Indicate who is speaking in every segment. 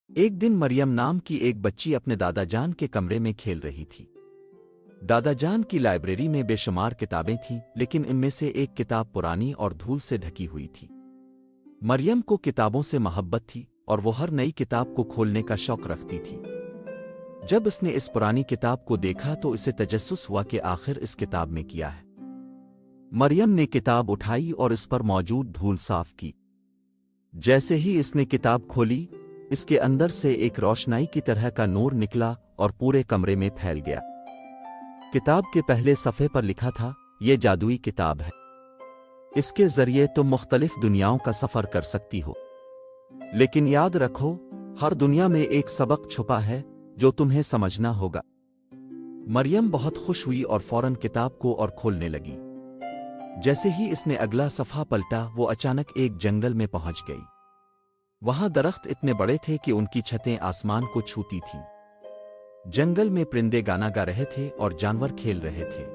Speaker 1: ایک دن مریم نام کی ایک بچی اپنے دادا جان کے کمرے میں کھیل رہی تھی۔ دادا جان کی لائبریری میں بے شمار کتابیں تھیں، لیکن ان میں سے ایک کتاب پرانی اور دھول سے ڈھکی ہوئی تھی۔ مریم کو کتابوں سے محبت تھی اور وہ ہر نئی کتاب کو کھولنے کا شوق رکھتی تھی۔ جب اس نے اس پرانی کتاب کو دیکھا تو اسے تجسس ہوا کہ آخر اس کتاب میں کیا ہے۔ مریم نے کتاب اٹھائی اور اس پر موجود دھول صاف کی۔ جیسے ہی اس نے کتاب کھولی، اس کے اندر سے ایک روشنائی کی طرح کا نور نکلا اور پورے کمرے میں پھیل گیا۔ کتاب کے پہلے صفحے پر لکھا تھا، یہ جادوئی کتاب ہے، اس کے ذریعے تم مختلف دنیاؤں کا سفر کر سکتی ہو، لیکن یاد رکھو، ہر دنیا میں ایک سبق چھپا ہے جو تمہیں سمجھنا ہوگا۔ مریم بہت خوش ہوئی اور فوراً کتاب کو اور کھولنے لگی۔ جیسے ہی اس نے اگلا صفحہ پلٹا، وہ اچانک ایک جنگل میں پہنچ گئی۔ وہاں درخت اتنے بڑے تھے کہ ان کی چھتیں آسمان کو چھوتی تھیں۔ جنگل میں پرندے گانا گا رہے تھے اور جانور کھیل رہے تھے۔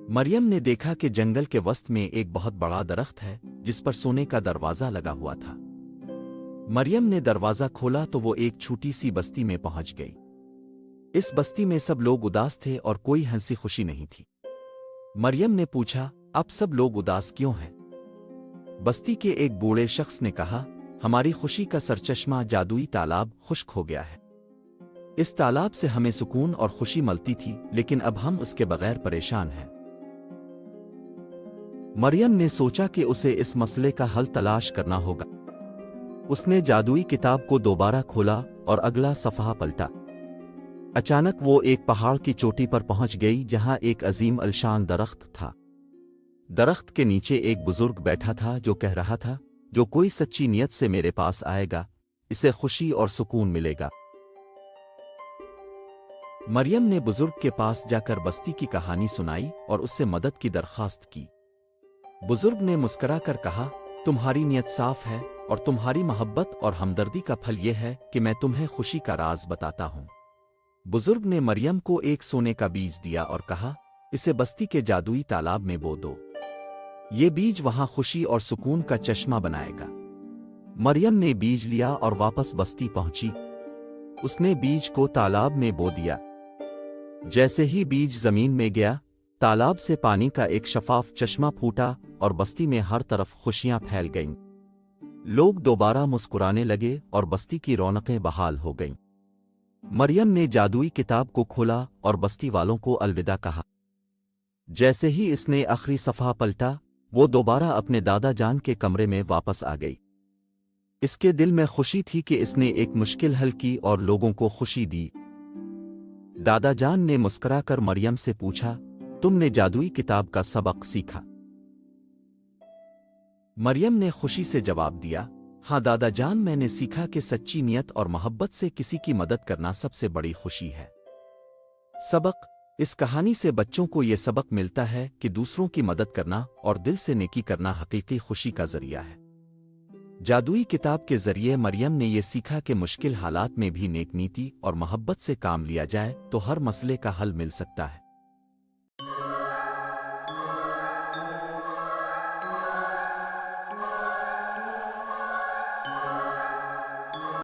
Speaker 1: مریم نے دیکھا کہ جنگل کے وسط میں ایک بہت بڑا درخت ہے جس پر سونے کا دروازہ لگا ہوا تھا۔ مریم نے دروازہ کھولا تو وہ ایک چھوٹی سی بستی میں پہنچ گئی۔ اس بستی میں سب لوگ اداس تھے اور کوئی ہنسی خوشی نہیں تھی۔ مریم نے پوچھا، اب سب لوگ اداس کیوں ہیں؟ بستی کے ایک بوڑھے شخص نے کہا، ہماری خوشی کا سرچشمہ جادوئی تالاب خشک ہو گیا ہے۔ اس تالاب سے ہمیں سکون اور خوشی ملتی تھی، لیکن اب ہم اس کے بغیر پریشان ہیں۔ مریم نے سوچا کہ اسے اس مسئلے کا حل تلاش کرنا ہوگا۔ اس نے جادوئی کتاب کو دوبارہ کھولا اور اگلا صفحہ پلٹا۔ اچانک وہ ایک پہاڑ کی چوٹی پر پہنچ گئی جہاں ایک عظیم الشان درخت تھا۔ درخت کے نیچے ایک بزرگ بیٹھا تھا جو کہہ رہا تھا، جو کوئی سچی نیت سے میرے پاس آئے گا، اسے خوشی اور سکون ملے گا۔ مریم نے بزرگ کے پاس جا کر بستی کی کہانی سنائی اور اس سے مدد کی درخواست کی۔ بزرگ نے مسکرا کر کہا، تمہاری نیت صاف ہے اور تمہاری محبت اور ہمدردی کا پھل یہ ہے کہ میں تمہیں خوشی کا راز بتاتا ہوں۔ بزرگ نے مریم کو ایک سونے کا بیج دیا اور کہا، اسے بستی کے جادوئی تالاب میں بو دو۔ یہ بیج وہاں خوشی اور سکون کا چشمہ بنائے گا۔ مریم نے بیج لیا اور واپس بستی پہنچی۔ اس نے بیج کو تالاب میں بو دیا۔ جیسے ہی بیج زمین میں گیا، تالاب سے پانی کا ایک شفاف چشمہ پھوٹا اور بستی میں ہر طرف خوشیاں پھیل گئیں۔ لوگ دوبارہ مسکرانے لگے اور بستی کی رونقیں بحال ہو گئیں۔ مریم نے جادوئی کتاب کو کھولا اور بستی والوں کو الوداع کہا۔ جیسے ہی اس نے آخری صفحہ پلٹا، وہ دوبارہ اپنے دادا جان کے کمرے میں واپس آ گئی۔ اس کے دل میں خوشی تھی کہ اس نے ایک مشکل حل کی اور لوگوں کو خوشی دی۔ دادا جان نے مسکرا کر مریم سے پوچھا، تم نے جادوئی کتاب کا سبق سیکھا؟ مریم نے خوشی سے جواب دیا، ہاں دادا جان، میں نے سیکھا کہ سچی نیت اور محبت سے کسی کی مدد کرنا سب سے بڑی خوشی ہے۔ سبق: اس کہانی سے بچوں کو یہ سبق ملتا ہے کہ دوسروں کی مدد کرنا اور دل سے نیکی کرنا حقیقی خوشی کا ذریعہ ہے۔ جادوئی کتاب کے ذریعے مریم نے یہ سیکھا کہ مشکل حالات میں بھی نیک نیتی اور محبت سے کام لیا جائے تو ہر مسئلے کا حل مل سکتا ہے۔